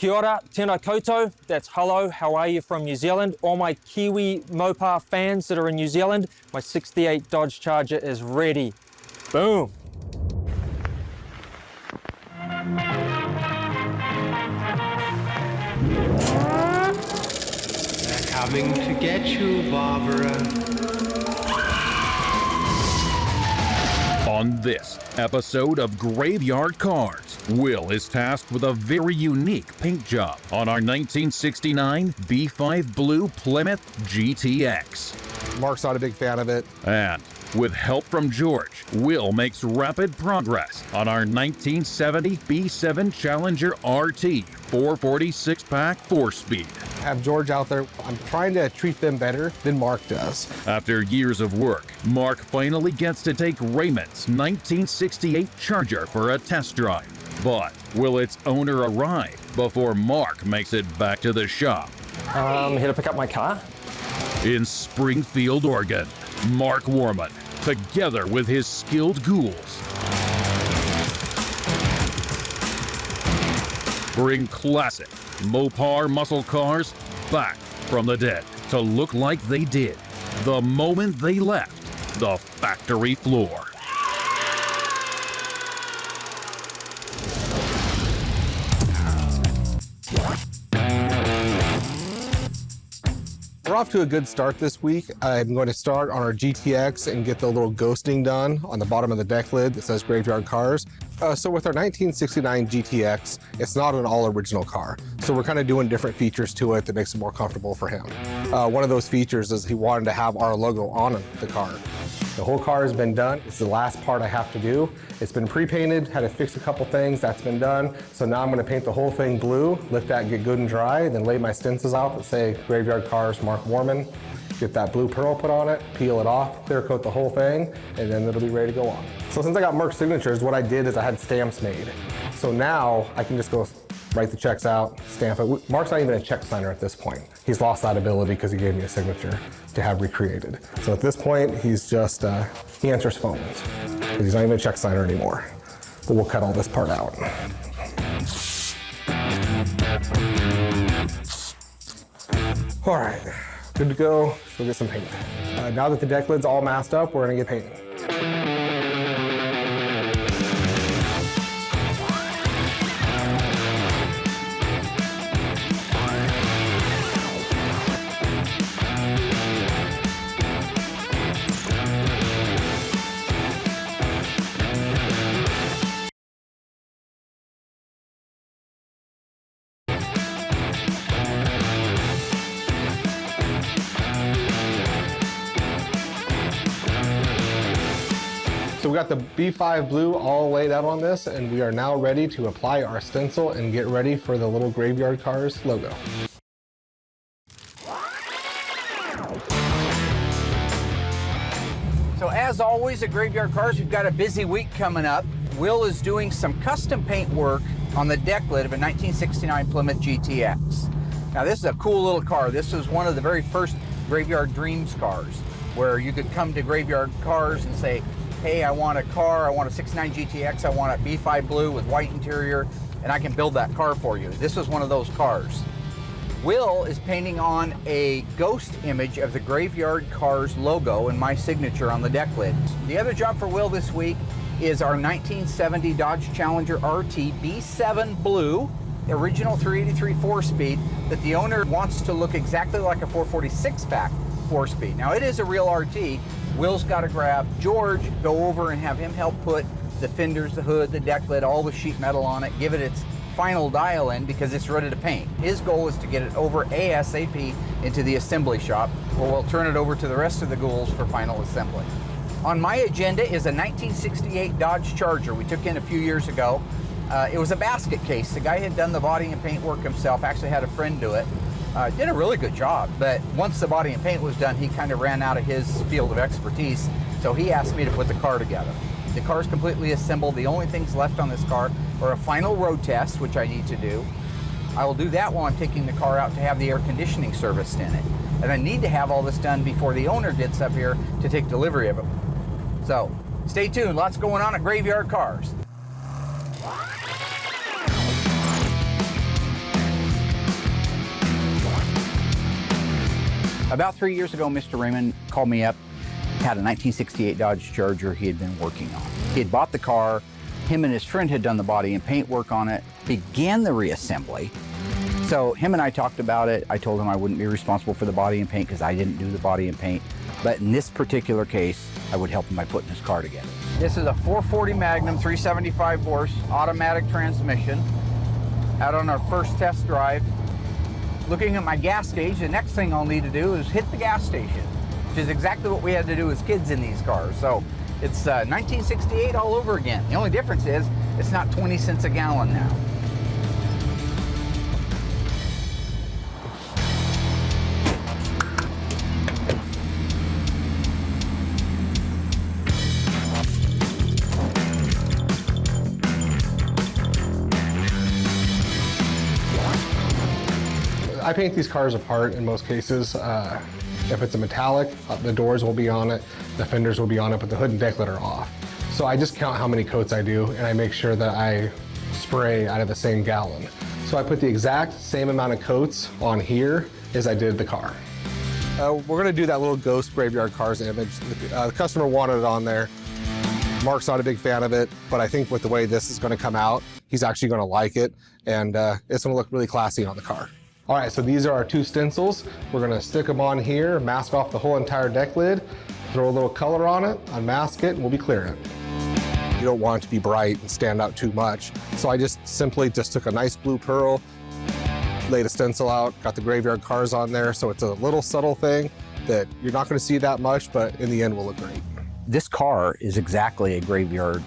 Kia ora, tēnā koutou, that's hello, how are you from New Zealand. All my Kiwi Mopar fans that are in New Zealand, my 68 Dodge Charger is ready. Boom. They're coming to get you, Barbara. On this episode of Graveyard Carz, Will is tasked with a very unique paint job on our 1969 B5 Blue Plymouth GTX. Mark's not a big fan of it. And with help from George, Will makes rapid progress on our 1970 B7 Challenger RT 446 pack 4-speed. Have George out there. I'm trying to treat them better than Mark does. After years of work, Mark finally gets to take Raymond's 1968 Charger for a test drive. But will its owner arrive before Mark makes it back to the shop? Here to pick up my car. In Springfield, Oregon, Mark Warman, together with his skilled ghouls, bring classic Mopar muscle cars back from the dead to look like they did the moment they left the factory floor. We're off to a good start this week. I'm going to start on our GTX and get the little ghosting done on the bottom of the deck lid that says Graveyard Carz. So with our 1969 GTX, it's not an all original car. So we're kind of doing different features to it that makes it more comfortable for him. One of those features is he wanted to have our logo on the car. The whole car has been done. It's the last part I have to do. It's been pre-painted, had to fix a couple things, that's been done. So now I'm gonna paint the whole thing blue, let that get good and dry, then lay my stencils out that say Graveyard Carz Mark Warman, get that blue pearl put on it, peel it off, clear coat the whole thing, and then it'll be ready to go on. So since I got Mark's signatures, what I did is I had stamps made. So now I can just go write the checks out, stamp it. Mark's not even a check signer at this point. He's lost that ability because he gave me a signature to have recreated. So at this point, he's just, he answers phones. Because he's not even a check signer anymore. But we'll cut all this part out. All right, good to go. Let's go get some paint. Now that the deck lid's all masked up, we're gonna get painting. So we got the B5 blue all laid out on this, and we are now ready to apply our stencil and get ready for the little Graveyard Carz logo. So as always at Graveyard Carz, we've got a busy week coming up. Will is doing some custom paint work on the deck lid of a 1969 Plymouth GTX. Now this is a cool little car. This was one of the very first Graveyard Dreams cars, where you could come to Graveyard Carz and say, hey, I want a car, I want a 69 GTX, I want a B5 blue with white interior, and I can build that car for you. This was one of those cars. Will is painting on a ghost image of the Graveyard Carz logo and my signature on the deck lid. The other job for Will this week is our 1970 Dodge Challenger RT B7 Blue, original 383 4-speed, that the owner wants to look exactly like a 446 pack 4-speed. Now it is a real RT. Will's got to grab George, go over and have him help put the fenders, the hood, the deck lid, all the sheet metal on it, give it its final dial in because it's ready to paint. His goal is to get it over ASAP into the assembly shop, where we'll turn it over to the rest of the ghouls for final assembly. On my agenda is a 1968 Dodge Charger we took in a few years ago. It was a basket case. The guy had done the body and paint work himself, actually had a friend do it. Did a really good job, but once the body and paint was done, he kind of ran out of his field of expertise, so he asked me to put the car together. The car's completely assembled. The only things left on this car are a final road test, which I need to do. I will do that while I'm taking the car out to have the air conditioning serviced in it. And I need to have all this done before the owner gets up here to take delivery of it. So stay tuned, lots going on at Graveyard Carz. About 3 years ago, Mr. Raymond called me up, had a 1968 Dodge Charger he had been working on. He had bought the car, him and his friend had done the body and paint work on it, began the reassembly. So him and I talked about it. I told him I wouldn't be responsible for the body and paint because I didn't do the body and paint. But in this particular case, I would help him by putting his car together. This is a 440 Magnum, 375 horse, automatic transmission. Out on our first test drive. Looking at my gas gauge, the next thing I'll need to do is hit the gas station, which is exactly what we had to do as kids in these cars. So it's 1968 all over again. The only difference is it's not 20 cents a gallon now. I paint these cars apart in most cases. If it's a metallic, the doors will be on it, the fenders will be on it, but the hood and deck lid are off. So I just count how many coats I do, and I make sure that I spray out of the same gallon. So I put the exact same amount of coats on here as I did the car. We're gonna do that little ghost Graveyard Carz image. The customer wanted it on there. Mark's not a big fan of it, but I think with the way this is gonna come out, he's actually gonna like it, and it's gonna look really classy on the car. All right, so these are our two stencils. We're gonna stick them on here, mask off the whole entire deck lid, throw a little color on it, unmask it, and we'll be clearing it. You don't want it to be bright and stand out too much. So I just simply took a nice blue pearl, laid a stencil out, got the Graveyard Carz on there, so it's a little subtle thing that you're not gonna see that much, but in the end will look great. This car is exactly a Graveyard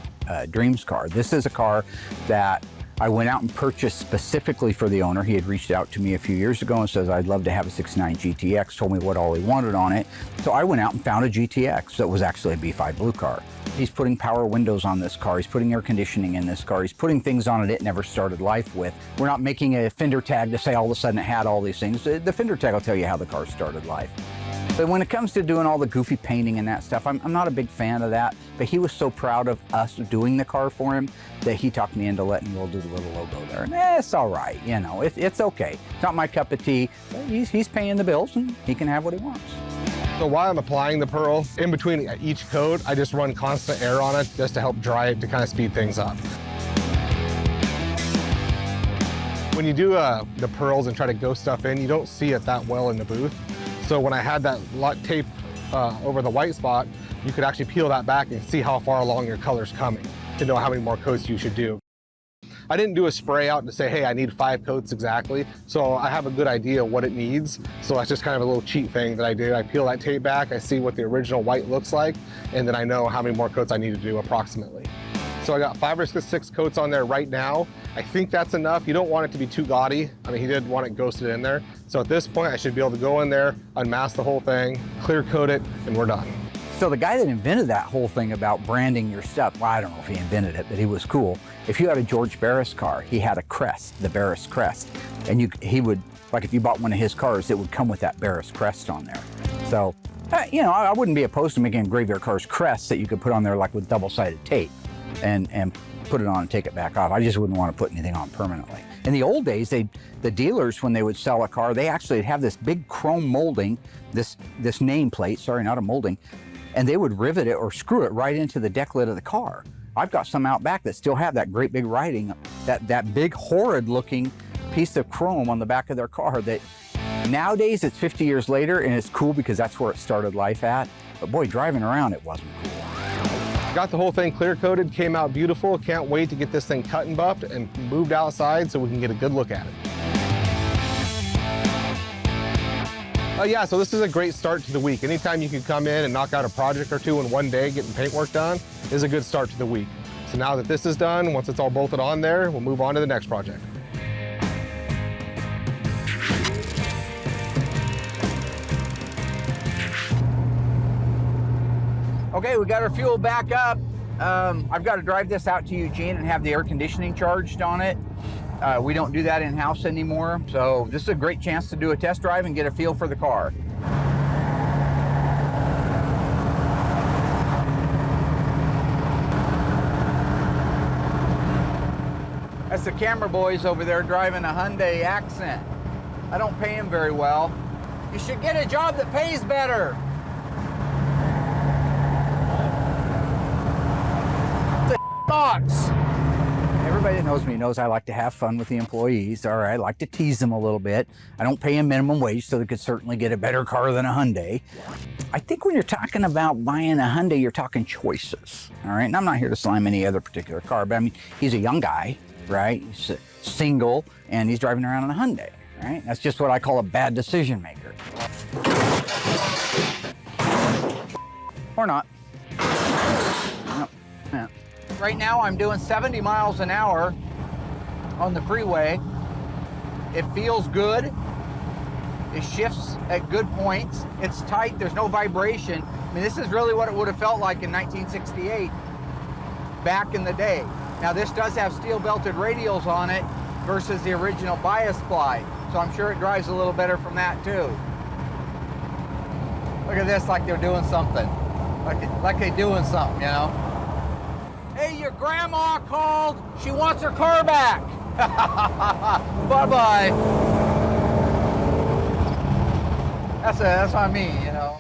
Dreams car. This is a car that I went out and purchased specifically for the owner. He had reached out to me a few years ago and says, I'd love to have a 69 GTX, told me what all he wanted on it. So I went out and found a GTX that was actually a B5 blue car. He's putting power windows on this car. He's putting air conditioning in this car. He's putting things on it never started life with. We're not making a fender tag to say all of a sudden it had all these things. The fender tag will tell you how the car started life. But when it comes to doing all the goofy painting and that stuff, I'm not a big fan of that. But he was so proud of us doing the car for him that he talked me into letting Will do the little logo there. And it's all right, you know, it's okay. It's not my cup of tea, but he's paying the bills and he can have what he wants. So while I'm applying the pearl, in between each coat, I just run constant air on it just to help dry it to kind of speed things up. When you do the pearls and try to go stuff in, you don't see it that well in the booth. So when I had that tape over the white spot, you could actually peel that back and see how far along your color's coming to know how many more coats you should do. I didn't do a spray out to say, hey, I need 5 coats exactly. So I have a good idea what it needs. So that's just kind of a little cheat thing that I do. I peel that tape back, I see what the original white looks like, and then I know how many more coats I need to do approximately. So I got 5 or 6 coats on there right now. I think that's enough. You don't want it to be too gaudy. I mean, he did want it ghosted in there. So at this point, I should be able to go in there, unmask the whole thing, clear coat it, and we're done. So the guy that invented that whole thing about branding your stuff, well, I don't know if he invented it, but he was cool. If you had a George Barris car, he had a crest, the Barris crest. And he would, like if you bought one of his cars, it would come with that Barris crest on there. So, you know, I wouldn't be opposed to making a Graveyard Carz crest that you could put on there like with double-sided tape and put it on and take it back off. I just wouldn't want to put anything on permanently. In the old days, the dealers, when they would sell a car, they actually have this big chrome molding, this nameplate, sorry, not a molding, and they would rivet it or screw it right into the deck lid of the car. I've got some out back that still have that great big writing, that big horrid looking piece of chrome on the back of their car that nowadays it's 50 years later and it's cool because that's where it started life at. But boy, driving around it wasn't cool. Got the whole thing clear coated, came out beautiful. Can't wait to get this thing cut and buffed and moved outside so we can get a good look at it. Yeah, so this is a great start to the week. Anytime you can come in and knock out a project or two in one day getting paint work done is a good start to the week. So now that this is done, once it's all bolted on there, we'll move on to the next project. Okay, we got our fuel back up. I've got to drive this out to Eugene and have the air conditioning charged on it. We don't do that in-house anymore, so this is a great chance to do a test drive and get a feel for the car. That's the camera boys over there driving a Hyundai Accent. I don't pay them very well. You should get a job that pays better. It's a box. Everybody that knows me knows I like to have fun with the employees. All right, I like to tease them a little bit. I don't pay them minimum wage, so they could certainly get a better car than a Hyundai. I think when you're talking about buying a Hyundai, you're talking choices. All right, and I'm not here to slime any other particular car, but I mean, he's a young guy, right? He's single, and he's driving around in a Hyundai, right? That's just what I call a bad decision maker. Or not. Nope. Yeah. Right now I'm doing 70 miles an hour on the freeway. It feels good. It shifts at good points. It's tight, there's no vibration. I mean, this is really what it would have felt like in 1968, back in the day. Now this does have steel belted radials on it versus the original bias ply. So I'm sure it drives a little better from that too. Look at this, like they're doing something. Like they're doing something, you know? Hey, your grandma called. She wants her car back. Bye-bye. That's what I mean, you know?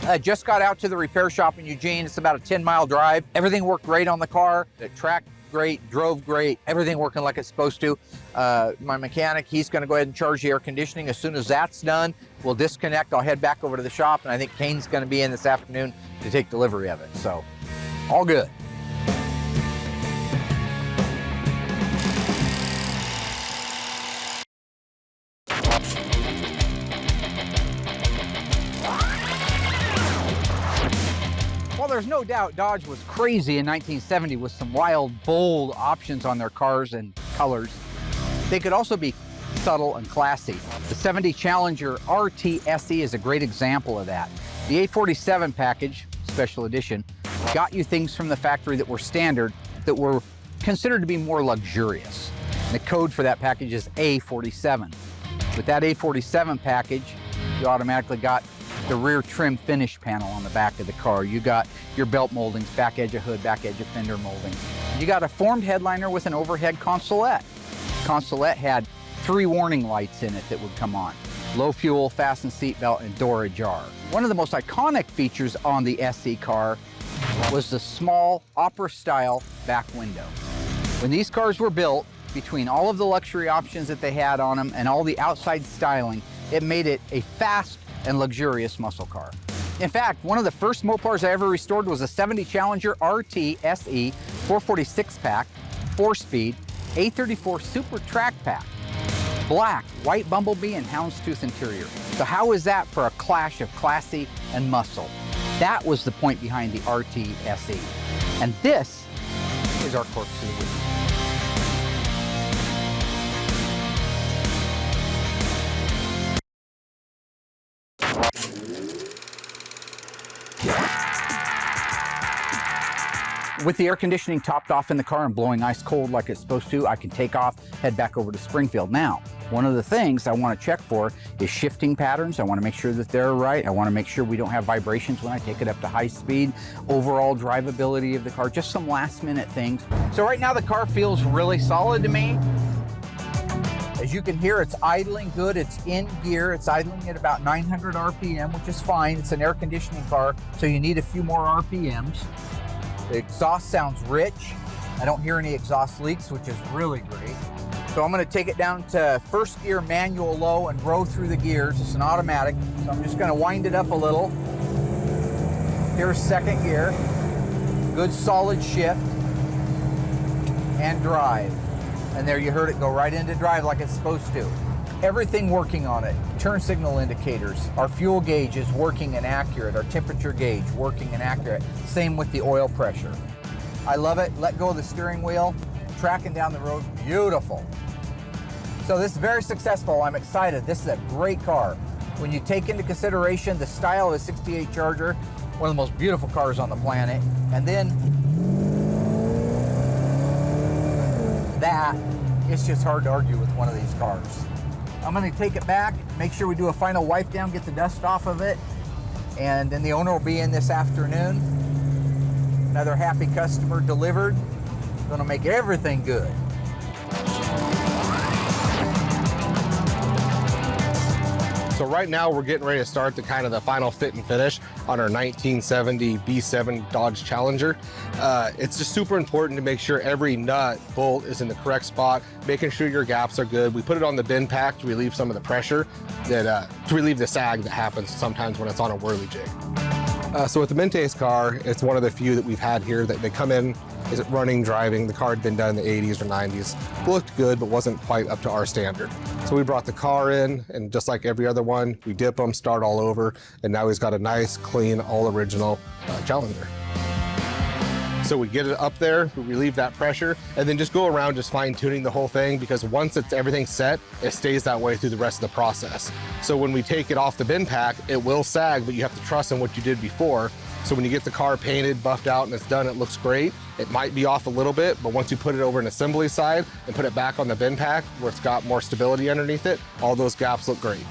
I just got out to the repair shop in Eugene. It's about a 10-mile drive. Everything worked great on the car. The track great, drove great, everything working like it's supposed to. My mechanic, he's gonna go ahead and charge the air conditioning. As soon as that's done, we'll disconnect. I'll head back over to the shop, and I think Kane's gonna be in this afternoon to take delivery of it. So, all good. There's no doubt Dodge was crazy in 1970 with some wild, bold options on their cars and colors. They could also be subtle and classy. The 70 Challenger RT SE is a great example of that. The A47 package, special edition, got you things from the factory that were standard that were considered to be more luxurious. And the code for that package is A47. With that A47 package, you automatically got the rear trim finish panel on the back of the car. You got your belt moldings, back edge of hood, back edge of fender molding. You got a formed headliner with an overhead consolette. Consolette had 3 warning lights in it that would come on. Low fuel, fasten seatbelt, and door ajar. One of the most iconic features on the SE car was the small opera-style back window. When these cars were built, between all of the luxury options that they had on them and all the outside styling, it made it a fast and luxurious muscle car. In fact, one of the first Mopars I ever restored was a 70 Challenger RT SE 446 pack, 4-speed, A34 Super Track Pack. Black, white bumblebee, and houndstooth interior. So how is that for a clash of classy and muscle? That was the point behind the RT SE. And this is our quirks of the week. With the air conditioning topped off in the car and blowing ice cold like it's supposed to, I can take off, head back over to Springfield. Now, one of the things I want to check for is shifting patterns. I want to make sure that they're right. I want to make sure we don't have vibrations when I take it up to high speed. Overall drivability of the car, just some last minute things. So right now the car feels really solid to me. As you can hear, it's idling good. It's in gear. It's idling at about 900 RPM, which is fine. It's an air conditioning car, so you need a few more RPMs. The exhaust sounds rich. I don't hear any exhaust leaks, which is really great. So I'm gonna take it down to first gear manual low and row through the gears. It's an automatic, so I'm just gonna wind it up a little. Here's second gear. Good solid shift and drive. And there you heard it go right into drive like it's supposed to. Everything working on it. Turn signal indicators. Our fuel gauge is working and accurate. Our temperature gauge working and accurate. Same with the oil pressure. I love it. Let go of the steering wheel. Tracking down the road, beautiful. So this is very successful. I'm excited. This is a great car. When you take into consideration the style of the 68 Charger, one of the most beautiful cars on the planet, and then that, it's just hard to argue with one of these cars. I'm gonna take it back, make sure we do a final wipe down, get the dust off of it, and then the owner will be in this afternoon. Another happy customer delivered. Gonna make everything good. So right now we're getting ready to start the final fit and finish on our 1970 B7 Dodge Challenger. It's just super important to make sure every nut, bolt is in the correct spot, making sure your gaps are good. We put it on the bin pack to relieve some of the pressure, to relieve the sag that happens sometimes when it's on a whirly jig. So with the Mintes car, it's one of the few that we've had here that they come in, is it running, driving. The car had been done in the 80s or 90s. Looked good, but wasn't quite up to our standard. So we brought the car in, and just like every other one, we dip them, start all over, and now he's got a nice, clean, all original Challenger. So we get it up there, we relieve that pressure, and then just go around just fine tuning the whole thing, because once everything's set, it stays that way through the rest of the process. So when we take it off the bin pack, it will sag, but you have to trust in what you did before. So when you get the car painted, buffed out, and it's done, it looks great. It might be off a little bit, but once you put it over an assembly side and put it back on the bin pack where it's got more stability underneath it, all those gaps look great.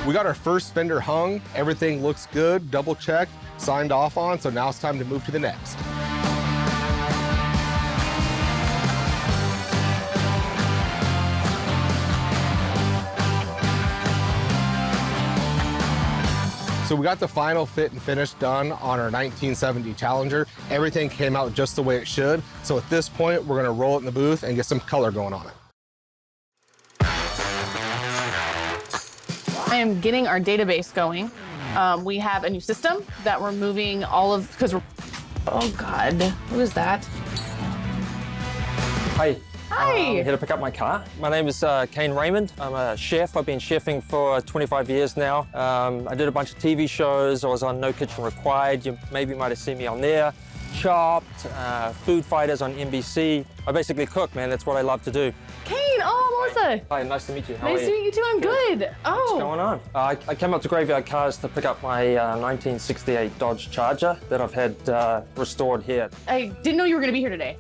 We got our first fender hung. Everything looks good, double checked, signed off on, so now it's time to move to the next. So we got the final fit and finish done on our 1970 Challenger. Everything came out just the way it should. So at this point, we're gonna roll it in the booth and get some color going on it. I am getting our database going. We have a new system that we're moving all of, because we're, oh God, who is that? Hi. Hi. I'm here to pick up my car. My name is Kane Raymond. I'm a chef. I've been chefing for 25 years now. I did a bunch of TV shows. I was on No Kitchen Required. You maybe might have seen me on there. Chopped, Food Fighters on NBC. I basically cook, man. That's what I love to do. Kane, oh, Melissa. Hi, nice to meet you. How Nice are to you? meet you too, I'm good. Oh. What's going on? I came up to Graveyard Carz to pick up my 1968 Dodge Charger that I've had restored here. I didn't know you were gonna be here today.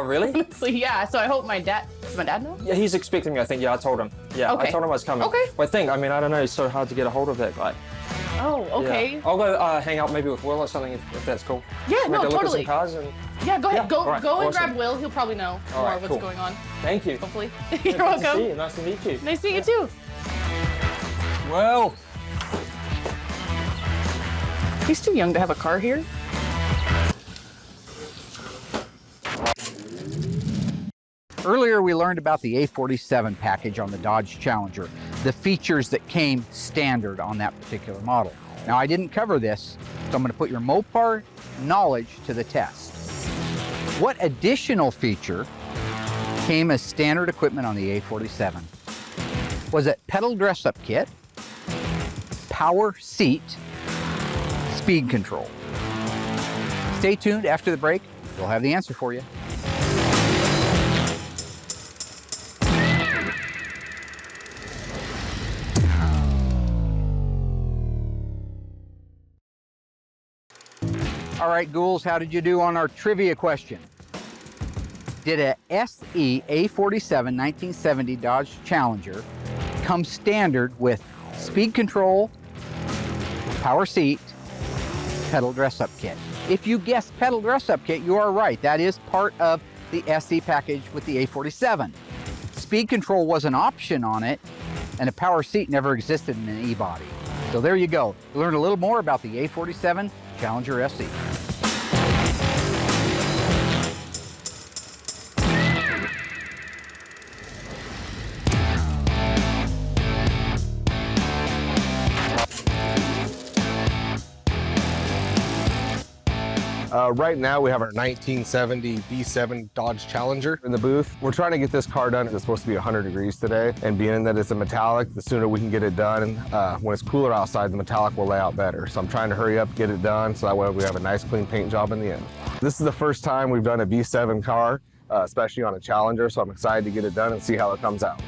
Really? Honestly, yeah, so I hope does my dad know? Yeah, he's expecting me, I think. Yeah, I told him. Yeah, Okay. I told him I was coming. Okay. Well, I don't know, it's so hard to get a hold of that guy. Oh, okay. Yeah. I'll go hang out maybe with Will or something if that's cool. Yeah, Maybe no, look at totally. some cars and... Yeah, go ahead, Yeah, go all right, and awesome. grab Will. He'll probably know All more right, what's cool. going on, Thank you. hopefully. Good You're to welcome. see you. Nice to meet you. Nice to meet you too. Well, He's too young to have a car here. Earlier, we learned about the A47 package on the Dodge Challenger, the features that came standard on that particular model. Now, I didn't cover this, so I'm going to put your Mopar knowledge to the test. What additional feature came as standard equipment on the A47? Was it pedal dress-up kit, power seat, speed control? Stay tuned after the break. We'll have the answer for you. All right, ghouls, how did you do on our trivia question? Did a SE A47 1970 Dodge Challenger come standard with speed control, power seat, pedal dress-up kit? If you guessed pedal dress-up kit, you are right. That is part of the SE package with the A47. Speed control was an option on it, and a power seat never existed in an E-body. So there you go. You learned a little more about the A47 Challenger SE. Right now we have our 1970 B7 Dodge Challenger in the booth. We're trying to get this car done. It's supposed to be 100 degrees today, and being that it's a metallic, the sooner we can get it done. When it's cooler outside, the metallic will lay out better. So I'm trying to hurry up, get it done, so that way we have a nice clean paint job in the end. This is the first time we've done a B7 car, especially on a Challenger, so I'm excited to get it done and see how it comes out.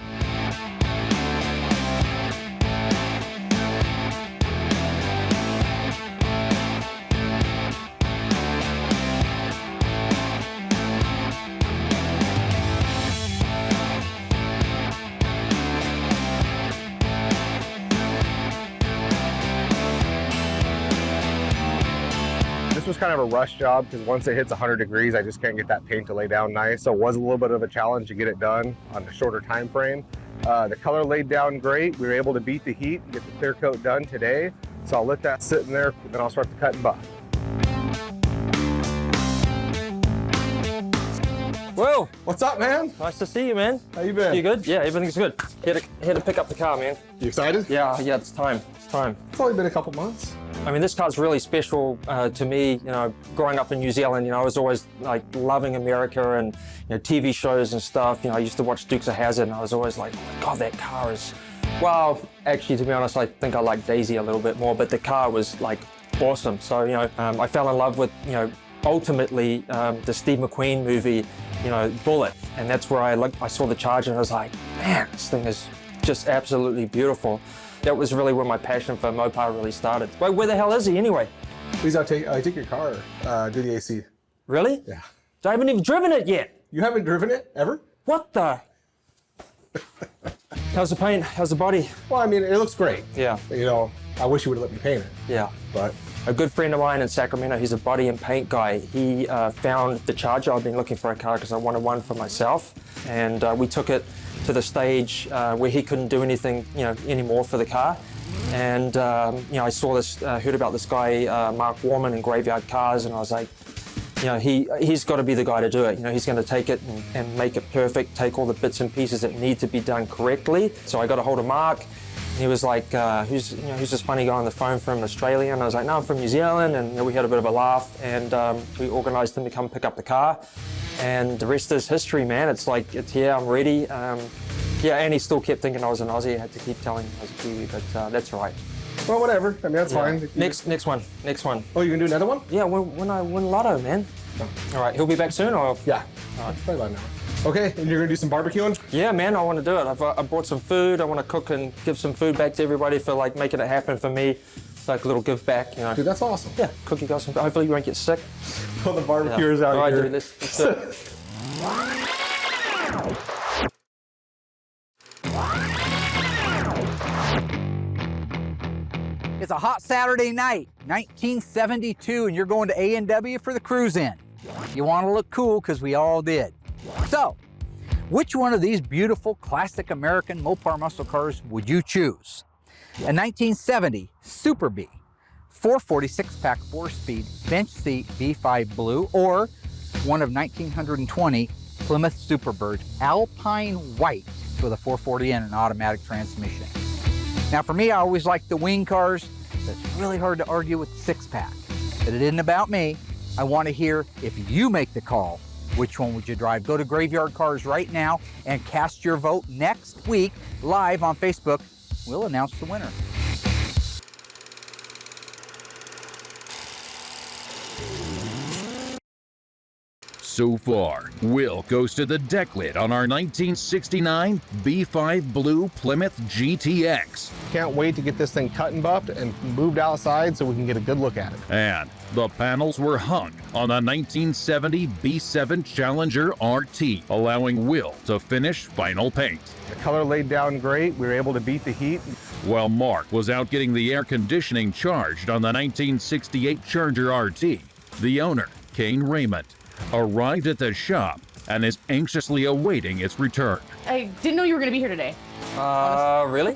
was kind of a rush job because once it hits 100 degrees, I just can't get that paint to lay down nice. So it was a little bit of a challenge to get it done on a shorter time frame. The color laid down great. We were able to beat the heat and get the clear coat done today. So I'll let that sit in there, and then I'll start the cut and buff. Whoa, What's up, man? nice to see you, man. How you been? You good? Yeah, everything's good. Here to pick up the car, man. You excited? Yeah, it's time. It's time. It's only been a couple months. I mean, this car's really special to me. You know, growing up in New Zealand, you know, I was always like loving America and, you know, TV shows and stuff. You know, I used to watch Dukes of Hazzard, and I was always like, oh my God, that car is. Well, actually, to be honest, I think I like Daisy a little bit more, but the car was like awesome. So, you know, I fell in love with, you know, ultimately the Steve McQueen movie, you know, Bullet, and that's where I saw the Charger, and I was like, man, this thing is just absolutely beautiful. That was really where my passion for Mopar really started. Wait, where the hell is he anyway? Please, I take your car, do the AC. Really? Yeah. I haven't even driven it yet. You haven't driven it ever? What the? How's the paint? How's the body? Well, I mean, it looks great. Yeah. You know, I wish you would have let me paint it, Yeah. but A good friend of mine in Sacramento, he's a body and paint guy. He found the Charger. I've been looking for a car because I wanted one for myself. And we took it to the stage where he couldn't do anything, you know, anymore for the car. And, you know, I saw this, heard about this guy, Mark Warman in Graveyard Carz, and I was like, you know, he's got to be the guy to do it. You know, he's going to take it and make it perfect, take all the bits and pieces that need to be done correctly. So I got a hold of Mark. He was like, who's this funny guy on the phone from Australia? And I was like, no, I'm from New Zealand. And you know, we had a bit of a laugh, and we organised him to come pick up the car. And the rest is history, man. It's like, it's here, I'm ready. Yeah, and he still kept thinking I was an Aussie. I had to keep telling him I was a Kiwi, but that's all right. well, whatever. I mean, that's fine. Next one. Oh, you can do another one? Yeah, when I win Lotto, man. All right, he'll be back soon, or? Yeah. Probably about now. Okay, and you're gonna do some barbecuing? Yeah, man, I want to do it. I brought some food. I want to cook and give some food back to everybody for like making it happen for me. It's like a little give back, you know. Dude, that's awesome. Yeah, cook you guys some. Hopefully you won't get sick. Well, the barbecuers out All right, here. dude, let's do it. It's a hot Saturday night, 1972, and you're going to A&W for the cruise-in. You want to look cool because we all did. So, which one of these beautiful classic American Mopar muscle cars would you choose? A 1970 Super B, 446-pack 4-speed bench seat B5 blue, or one of 1920 Plymouth Superbird Alpine white with a 440 and an automatic transmission. Now for me, I always like the wing cars, but it's really hard to argue with the 6-pack. But it isn't about me. I want to hear if you make the call, which one would you drive? Go to Graveyard Carz right now and cast your vote. Next week, live on Facebook, we'll announce the winner. So far, Will goes to the deck lid on our 1969 B5 Blue Plymouth GTX. Can't wait to get this thing cut and buffed and moved outside so we can get a good look at it. And the panels were hung on the 1970 B7 Challenger RT, allowing Will to finish final paint. The color laid down great. We were able to beat the heat. While Mark was out getting the air conditioning charged on the 1968 Charger RT, the owner, Kane Raymond, arrived at the shop and is anxiously awaiting its return. I didn't know you were going to be here today. Really?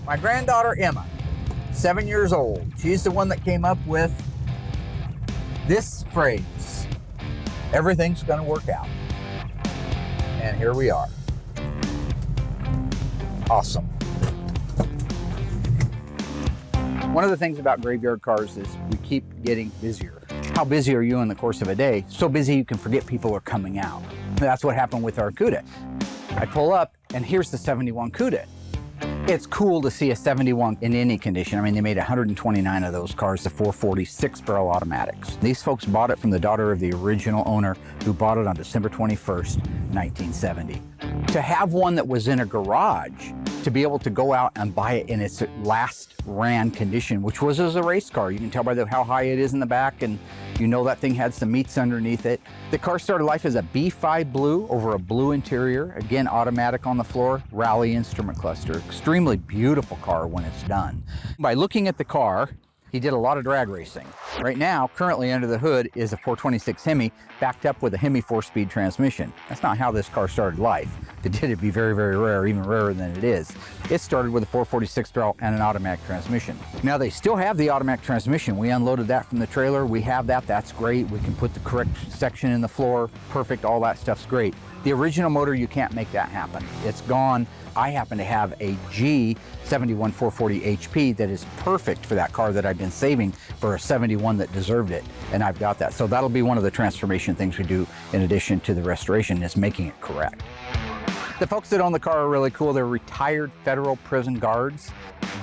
My granddaughter Emma, 7 years old, she's the one that came up with this phrase, everything's gonna work out. And here we are. Awesome. One of the things about Graveyard Carz is we keep getting busier. How busy are you in the course of a day? So busy you can forget people are coming out. That's what happened with our Gtx. I pull up and here's the 71 Gtx. It's cool to see a 71 in any condition. I mean, they made 129 of those cars, the 440 6-barrel automatics. These folks bought it from the daughter of the original owner who bought it on December 21st, 1970. To have one that was in a garage to be able to go out and buy it in its last ran condition, which was as a race car. You can tell by how high it is in the back, and you know that thing had some meats underneath it. The car started life as a B5 blue over a blue interior, again automatic on the floor, rally instrument cluster. Extremely beautiful car when it's done. By looking at the car, he did a lot of drag racing. Right now, currently under the hood is a 426 Hemi backed up with a Hemi 4-speed transmission. That's not how this car started life. If it did, it'd be very, very rare, even rarer than it is. It started with a 446 barrel and an automatic transmission. Now they still have the automatic transmission. We unloaded that from the trailer. We have that, that's great. We can put the correct section in the floor, perfect, all that stuff's great. The original motor, you can't make that happen. It's gone. I happen to have a G71 440 HP that is perfect for that car that I've been saving for a 71 that deserved it, and I've got that. So that'll be one of the transformation things we do in addition to the restoration, is making it correct. The folks that own the car are really cool. They're retired federal prison guards.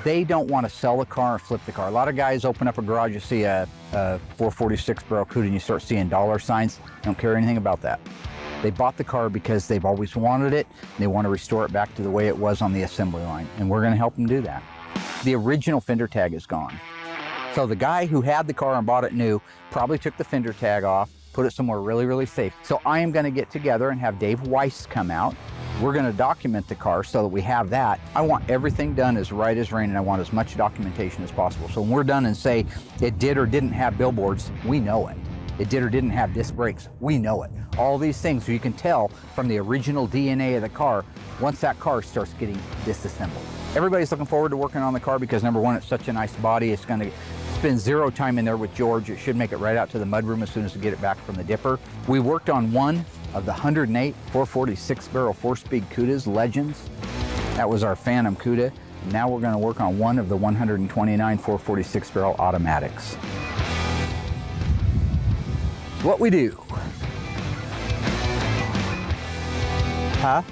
They don't want to sell the car and flip the car. A lot of guys open up a garage, you see a 446 barrel Cuda and you start seeing dollar signs. They don't care anything about that. They bought the car because they've always wanted it. They want to restore it back to the way it was on the assembly line, and we're going to help them do that. The original fender tag is gone. So the guy who had the car and bought it new probably took the fender tag off, put it somewhere really, really safe. So I am going to get together and have Dave Weiss come out. We're going to document the car so that we have that. I want everything done as right as rain, and I want as much documentation as possible. So when we're done and say it did or didn't have billboards, we know it. It did or didn't have disc brakes, we know it. All these things, so you can tell from the original DNA of the car once that car starts getting disassembled. Everybody's looking forward to working on the car because number one, it's such a nice body. It's going to spend zero time in there with George. It should make it right out to the mudroom as soon as we get it back from the dipper. We worked on one of the 108 446 barrel 4-speed Cudas, Legends. That was our Phantom Cuda. Now we're going to work on one of the 129 446 barrel automatics. What we do. Huh?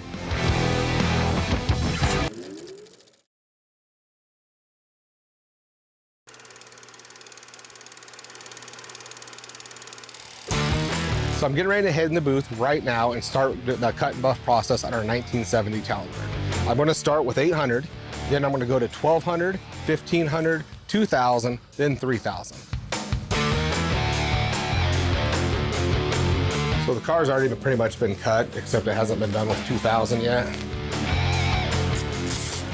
So I'm getting ready to head in the booth right now and start the cut and buff process on our 1970 Challenger. I'm going to start with 800, then I'm going to go to 1200, 1500, 2000, then 3000. So the car's already pretty much been cut, except it hasn't been done with 2000 yet.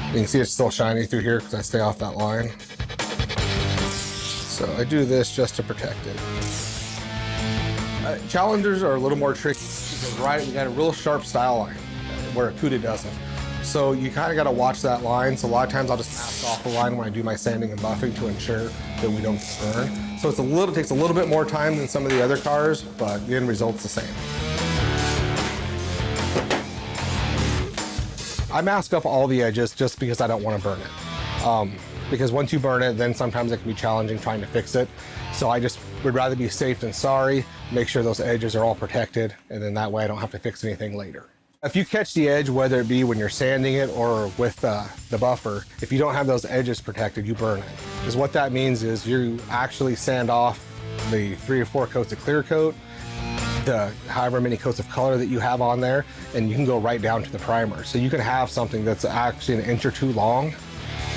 You can see it's still shiny through here because I stay off that line. So I do this just to protect it. Challengers are a little more tricky because you got a real sharp style line where a Cuda doesn't. So you kind of got to watch that line. So a lot of times I'll just mask off the line when I do my sanding and buffing to ensure that we don't burn. So it's takes a little bit more time than some of the other cars, but the end result's the same. I mask up all the edges just because I don't want to burn it. Because once you burn it, then sometimes it can be challenging trying to fix it. So I just would rather be safe than sorry, make sure those edges are all protected, and then that way I don't have to fix anything later. If you catch the edge, whether it be when you're sanding it or with the buffer, if you don't have those edges protected, you burn it. Because what that means is you actually sand off the 3 or 4 coats of clear coat, the however many coats of color that you have on there, and you can go right down to the primer. So you can have something that's actually 1 inch or 2 long,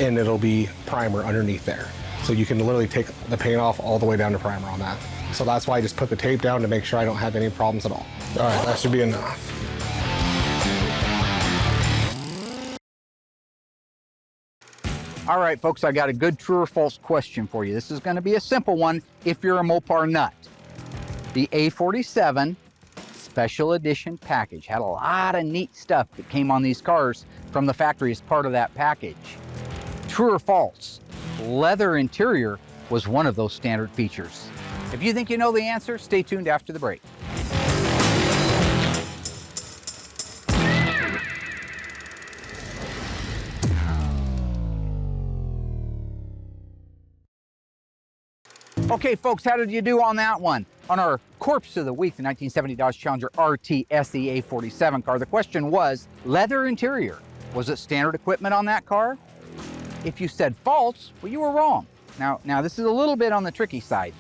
and it'll be primer underneath there. So you can literally take the paint off all the way down to primer on that. So that's why I just put the tape down to make sure I don't have any problems at all. All right, that should be enough. All right, folks, I got a good true or false question for you. This is going to be a simple one if you're a Mopar nut. The A47 Special Edition package had a lot of neat stuff that came on these cars from the factory as part of that package. True or false? Leather interior was one of those standard features. If you think you know the answer, stay tuned after the break. Okay, folks, how did you do on that one? On our corpse of the week, the 1970 Dodge Challenger RT SE A47 car, the question was, leather interior. Was it standard equipment on that car? If you said false, well, you were wrong. Now this is a little bit on the tricky side.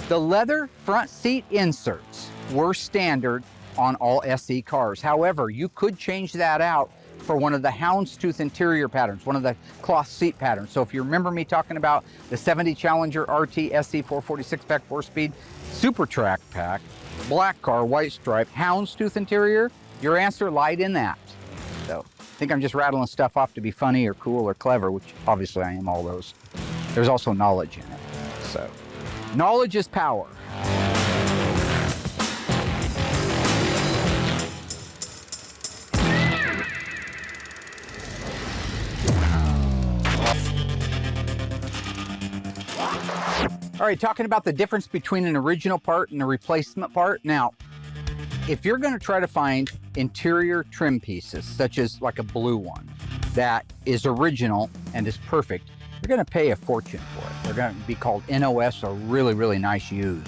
The leather front seat inserts were standard on all SE cars. However, you could change that out for one of the houndstooth interior patterns, one of the cloth seat patterns. So if you remember me talking about the 70 Challenger RT SE 446 pack 4-speed Super Track pack, black car, white stripe, houndstooth interior, your answer lied in that. So I think I'm just rattling stuff off to be funny or cool or clever, which obviously I am all those. There's also knowledge in it. So knowledge is power. All right, talking about the difference between an original part and a replacement part. Now, if you're going to try to find interior trim pieces, such as like a blue one, that is original and is perfect, you're going to pay a fortune for it. They're going to be called NOS or really, really nice used.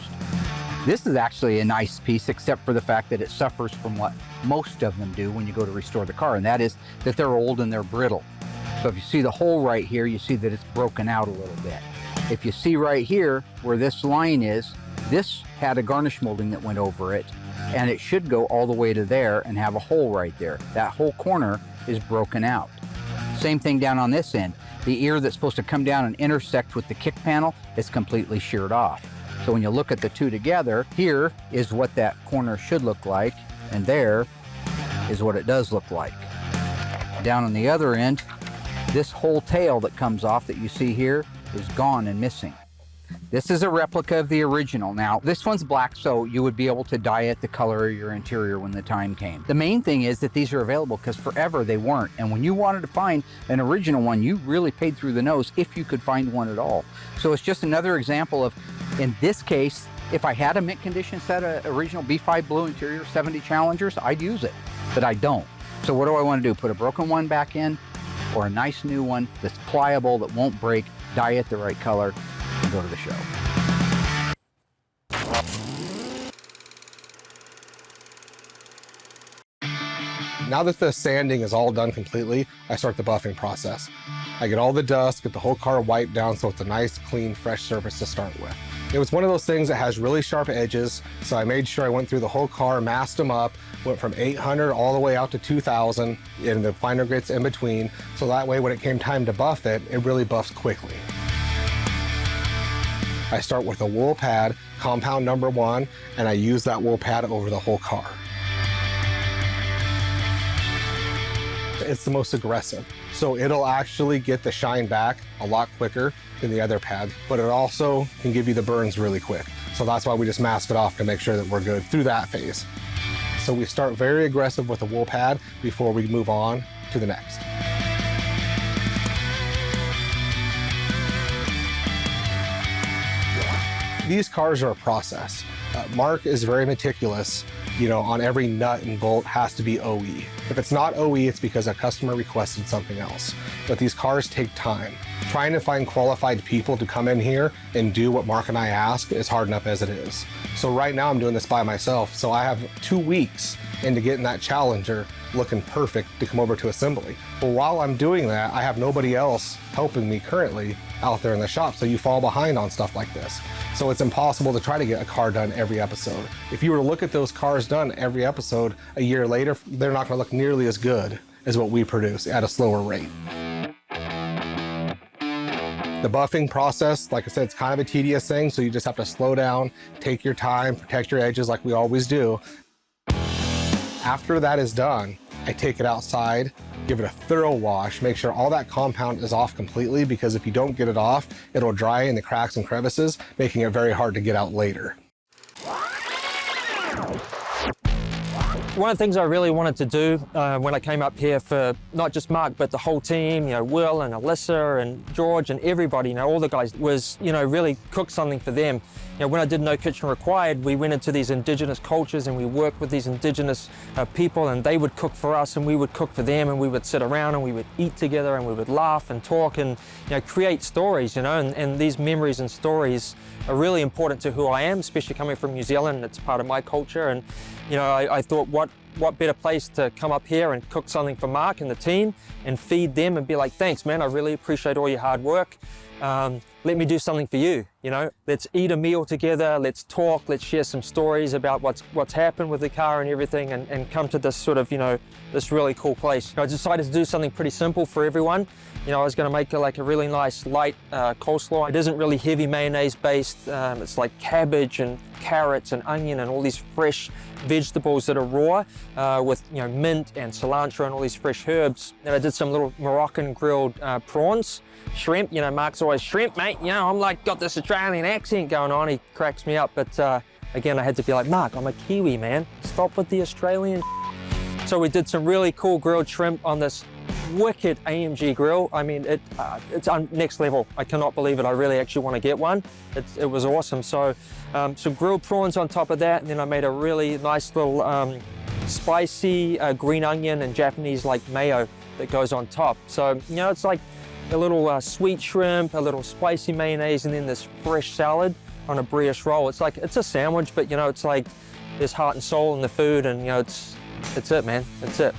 This is actually a nice piece, except for the fact that it suffers from what most of them do when you go to restore the car, and that is that they're old and they're brittle. So if you see the hole right here, you see that it's broken out a little bit. If you see right here where this line is, this had a garnish molding that went over it, and it should go all the way to there and have a hole right there. That whole corner is broken out. Same thing down on this end. The ear that's supposed to come down and intersect with the kick panel is completely sheared off. So when you look at the two together, here is what that corner should look like, and there is what it does look like. Down on the other end, this whole tail that comes off that you see here is gone and missing. This is a replica of the original. Now, this one's black, so you would be able to dye it the color of your interior when the time came. The main thing is that these are available because forever they weren't. And when you wanted to find an original one, you really paid through the nose if you could find one at all. So it's just another example of, in this case, if I had a mint condition set of original B5 blue interior 70 Challengers, I'd use it, but I don't. So what do I want to do? Put a broken one back in, or a nice new one that's pliable, that won't break, dye it the right color, and go to the show. Now that the sanding is all done completely, I start the buffing process. I get all the dust, get the whole car wiped down so it's a nice, clean, fresh surface to start with. It was one of those things that has really sharp edges, so I made sure I went through the whole car, masked them up, went from 800 all the way out to 2000, and the finer grits in between, so that way when it came time to buff it, it really buffs quickly. I start with a wool pad, compound number 1, and I use that wool pad over the whole car. It's the most aggressive, so it'll actually get the shine back a lot quicker than the other pad, but it also can give you the burns really quick. So that's why we just mask it off to make sure that we're good through that phase. So we start very aggressive with the wool pad before we move on to the next. These cars are a process. Mark is very meticulous, on every nut and bolt has to be OE. If it's not OE, it's because a customer requested something else. But these cars take time. Trying to find qualified people to come in here and do what Mark and I ask is hard enough as it is. So right now I'm doing this by myself, so I have 2 weeks into getting that Challenger looking perfect to come over to assembly. But while I'm doing that, I have nobody else helping me currently out there in the shop, so you fall behind on stuff like this. So it's impossible to try to get a car done every episode. If you were to look at those cars done every episode a year later, they're not gonna look nearly as good as what we produce at a slower rate. The buffing process, like I said, it's kind of a tedious thing, so you just have to slow down, take your time, protect your edges like we always do. After that is done, I take it outside, give it a thorough wash, make sure all that compound is off completely, because if you don't get it off, it'll dry in the cracks and crevices, making it very hard to get out later. One of the things I really wanted to do when I came up here for not just Mark, but the whole team, Will and Alyssa and George and everybody, all the guys, was, really cook something for them. When I did No Kitchen Required, we went into these indigenous cultures and we worked with these indigenous people, and they would cook for us and we would cook for them, and we would sit around and we would eat together and we would laugh and talk and create stories, and these memories and stories are really important to who I am, especially coming from New Zealand. It's part of my culture, and I thought, what better place to come up here and cook something for Mark and the team and feed them and be like, thanks man, I really appreciate all your hard work. let me do something for you, you know? Let's eat a meal together, let's talk, let's share some stories about what's happened with the car and everything, and come to this sort of, you know, this really cool place. I decided to do something pretty simple for everyone. You know, I was gonna make like a really nice light coleslaw. It isn't really heavy mayonnaise based. It's like cabbage and carrots and onion and all these fresh vegetables that are raw with, you know, mint and cilantro and all these fresh herbs. And I did some little Moroccan grilled prawns, shrimp. You know, Mark's always shrimp, mate. You know, I'm like, got this Australian accent going on. He cracks me up. But again, I had to be like, Mark, I'm a Kiwi, man. Stop with the Australian. So we did some really cool grilled shrimp on this wicked AMG grill. I mean, it's next level. I cannot believe it. I really actually want to get one. It was awesome. So some grilled prawns on top of that, and then I made a really nice little spicy green onion and Japanese like mayo that goes on top. So, you know, it's like a little sweet shrimp, a little spicy mayonnaise, and then this fresh salad on a brioche roll. It's like, it's a sandwich, but you know, it's like there's heart and soul in the food, and you know, it's it, man. It's it.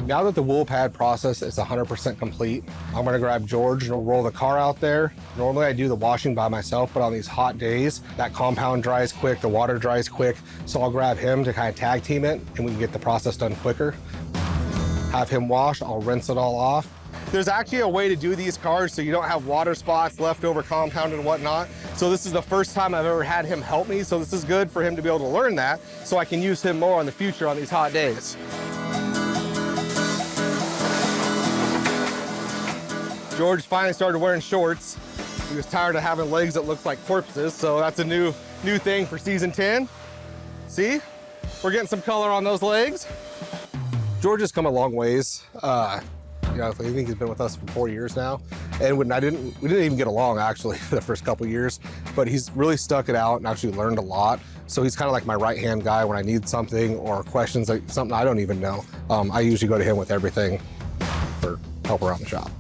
Now that the wool pad process is 100% complete, I'm gonna grab George and roll the car out there. Normally I do the washing by myself, but on these hot days, that compound dries quick, the water dries quick, so I'll grab him to kind of tag team it, and we can get the process done quicker. Have him wash, I'll rinse it all off. There's actually a way to do these cars so you don't have water spots, leftover compound and whatnot. So this is the first time I've ever had him help me, so this is good for him to be able to learn that, so I can use him more in the future on these hot days. George finally started wearing shorts. He was tired of having legs that looked like corpses, so that's a new thing for season 10. See? We're getting some color on those legs. George has come a long ways. You know, I think he's been with us for 4 years now. And we didn't even get along actually for the first couple of years, but he's really stuck it out and actually learned a lot. So he's kind of like my right-hand guy when I need something or questions, like something I don't even know. I usually go to him with everything for help around the shop.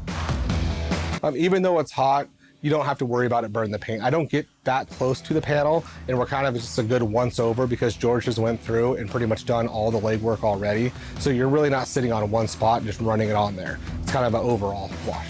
Even though it's hot, you don't have to worry about it burning the paint. I don't get that close to the panel, and we're kind of just a good once over because George just went through and pretty much done all the legwork already. So you're really not sitting on one spot and just running it on there. It's kind of an overall wash.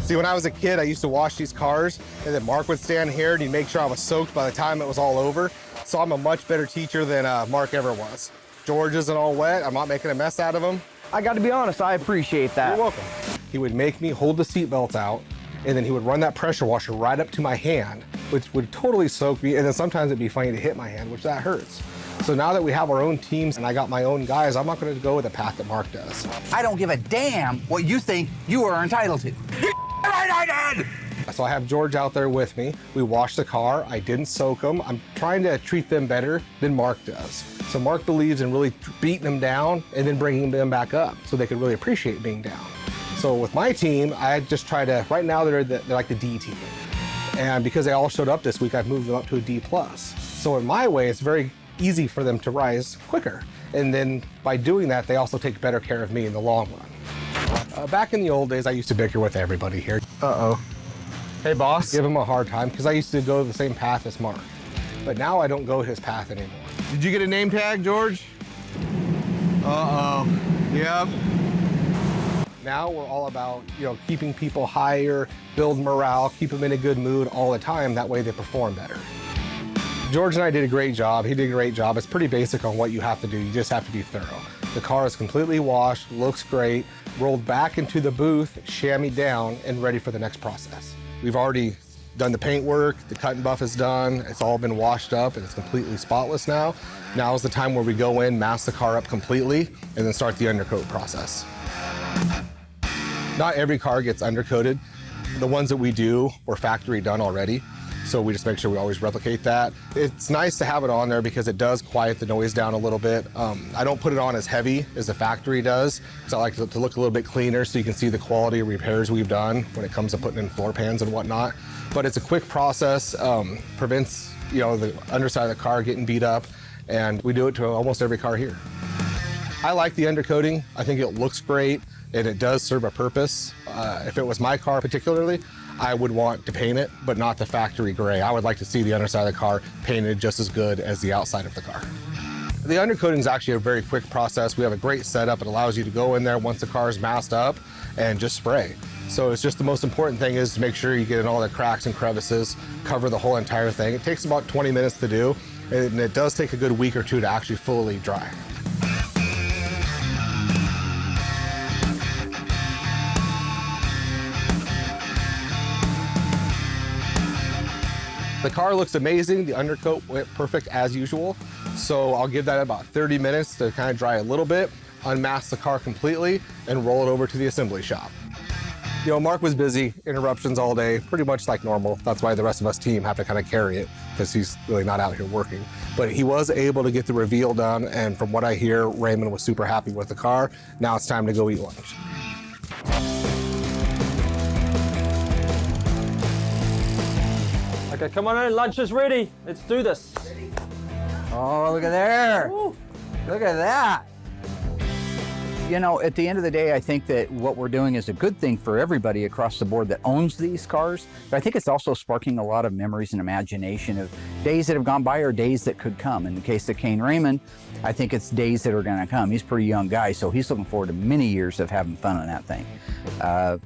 See, when I was a kid, I used to wash these cars, and then Mark would stand here and he'd make sure I was soaked by the time it was all over. So I'm a much better teacher than Mark ever was. George isn't all wet. I'm not making a mess out of him. I got to be honest, I appreciate that. You're welcome. He would make me hold the seat belt out, and then he would run that pressure washer right up to my hand, which would totally soak me, and then sometimes it'd be funny to hit my hand, which that hurts. So now that we have our own teams and I got my own guys, I'm not gonna go with the path that Mark does. I don't give a damn what you think you are entitled to. So I have George out there with me. We washed the car, I didn't soak them. I'm trying to treat them better than Mark does. So Mark believes in really beating them down and then bringing them back up so they can really appreciate being down. So with my team, I just try to, right now they're like the D team. And because they all showed up this week, I've moved them up to a D+. So in my way, it's very easy for them to rise quicker. And then by doing that, they also take better care of me in the long run. Back in the old days, I used to bicker with everybody here. Uh-oh. Hey, boss. Give him a hard time because I used to go the same path as Mark. But now I don't go his path anymore. Did you get a name tag, George? Uh-oh. Yep. Now we're all about, you know, keeping people higher, build morale, keep them in a good mood all the time. That way they perform better. George and I did a great job. He did a great job. It's pretty basic on what you have to do. You just have to be thorough. The car is completely washed, looks great, rolled back into the booth, chamoised down, and ready for the next process. We've already done the paint work, the cut and buff is done, it's all been washed up and it's completely spotless now. Now is the time where we go in, mask the car up completely, and then start the undercoat process. Not every car gets undercoated. The ones that we do were factory done already, so we just make sure we always replicate that. It's nice to have it on there because it does quiet the noise down a little bit. I don't put it on as heavy as the factory does, because I like it to look a little bit cleaner so you can see the quality of repairs we've done when it comes to putting in floor pans and whatnot. But it's a quick process, prevents, you know, the underside of the car getting beat up, and we do it to almost every car here. I like the undercoating. I think it looks great and it does serve a purpose. If it was my car particularly, I would want to paint it, but not the factory gray. I would like to see the underside of the car painted just as good as the outside of the car. The undercoating is actually a very quick process. We have a great setup. It allows you to go in there once the car is masked up and just spray. So it's just the most important thing is to make sure you get in all the cracks and crevices, cover the whole entire thing. It takes about 20 minutes to do, and it does take a good week or two to actually fully dry. The car looks amazing. The undercoat went perfect as usual. So I'll give that about 30 minutes to kind of dry a little bit, unmask the car completely, and roll it over to the assembly shop. You know, Mark was busy, interruptions all day, pretty much like normal. That's why the rest of us team have to kind of carry it because he's really not out here working. But he was able to get the reveal done. And from what I hear, Raymond was super happy with the car. Now it's time to go eat lunch. Okay, come on in, lunch is ready. Let's do this. Oh, look at there. Woo. Look at that. You know, at the end of the day, I think that what we're doing is a good thing for everybody across the board that owns these cars. But I think it's also sparking a lot of memories and imagination of days that have gone by or days that could come. In the case of Kane Raymond, I think it's days that are going to come. He's a pretty young guy, so he's looking forward to many years of having fun on that thing.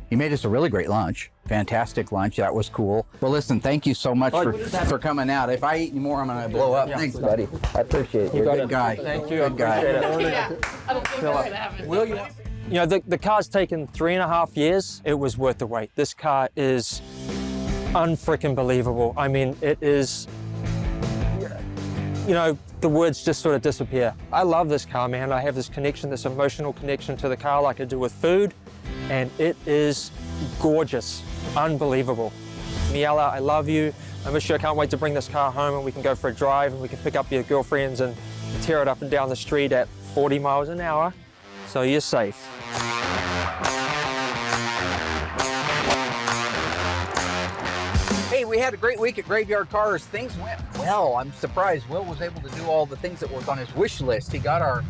He made us a really great lunch. Fantastic lunch. That was cool. Well, listen, thank you so much for coming out. If I eat any more, I'm going to blow up. Thanks, buddy. I appreciate it. You're a good guy. Thank you. Good guy. Yeah, I don't think that's gonna happen. Will you? You know, the car's taken 3.5 years. It was worth the wait. This car is unfreaking believable. I mean, it is, you know, the words just sort of disappear. I love this car, man. I have this connection, this emotional connection to the car like I do with food, and it is gorgeous, unbelievable. Miela, I love you. I miss you. I can't wait to bring this car home and we can go for a drive and we can pick up your girlfriends and tear it up and down the street at 40 miles an hour. So you're safe. Hey, we had a great week at Graveyard Carz. Things went well. I'm surprised Will was able to do all the things that were on his wish list. He got our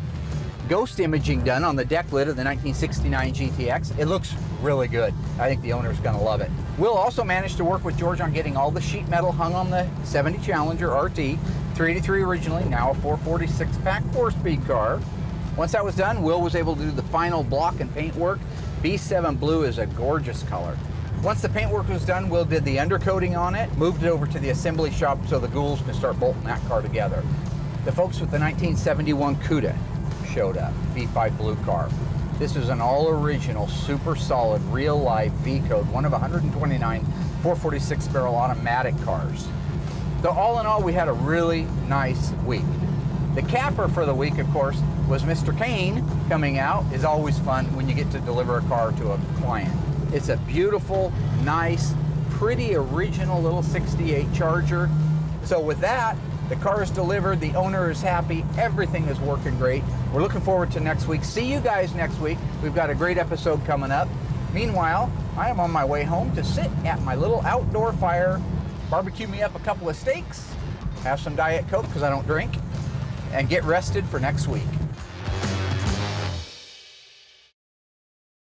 ghost imaging done on the deck lid of the 1969 GTX. It looks really good. I think the owner's gonna love it. Will also managed to work with George on getting all the sheet metal hung on the 70 Challenger RT, 383 originally, now a 446 pack 4-speed car. Once that was done, Will was able to do the final block and paint work. B7 blue is a gorgeous color. Once the paint work was done, Will did the undercoating on it, moved it over to the assembly shop so the ghouls can start bolting that car together. The folks with the 1971 Cuda showed up, B5 blue car. This is an all-original, super solid, real-life V-code, one of 129 446 barrel automatic cars. So all in all, we had a really nice week. The capper for the week, of course, was Mr. Kane coming out. It's always fun when you get to deliver a car to a client. It's a beautiful, nice, pretty original little 68 Charger. So with that, the car is delivered, the owner is happy, everything is working great. We're looking forward to next week. See you guys next week. We've got a great episode coming up. Meanwhile, I am on my way home to sit at my little outdoor fire, barbecue me up a couple of steaks, have some Diet Coke because I don't drink, and get rested for next week.